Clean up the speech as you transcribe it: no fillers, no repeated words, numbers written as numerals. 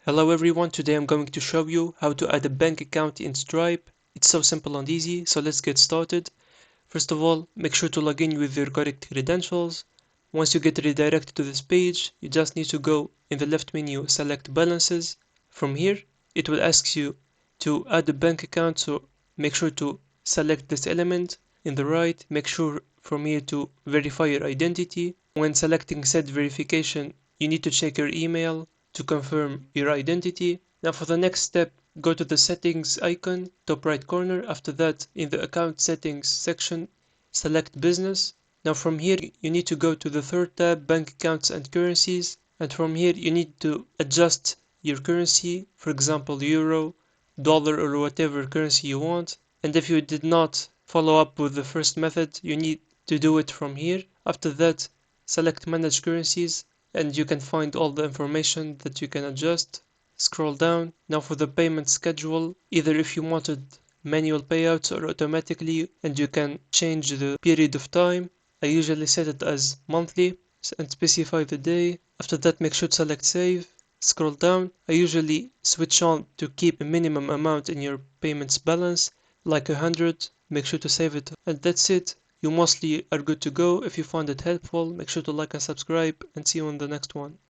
Hello everyone, today I'm going to show you how to add a bank account in Stripe. It's so simple and easy, so let's get started. First of all, make sure to log in with your correct credentials. Once you get redirected to this page, you just need to go in the left menu, select balances. From here, it will ask you to add a bank account, so make sure to select this element. In the right, make sure from here to verify your identity. When selecting said verification, you need to check your email to confirm your identity. Now for the next step, go to the settings icon, top right corner. After that, in the account settings section, select business. Now from here, you need to go to the third tab, bank accounts and currencies. And from here, you need to adjust your currency, for example, euro, dollar, or whatever currency you want. And if you did not follow up with the first method, you need to do it from here. After that, select manage currencies and you can find all the information that you can adjust. Scroll down. Now for the payment schedule, either if you wanted manual payouts or automatically, and you can change the period of time. I usually set it as monthly and specify the day. After that, make sure to select save. Scroll down. I usually switch on to keep a minimum amount in your payments balance, like 100. Make sure to save it. And that's it. You mostly are good to go. If you found it helpful, make sure to like and subscribe, and see you on the next one.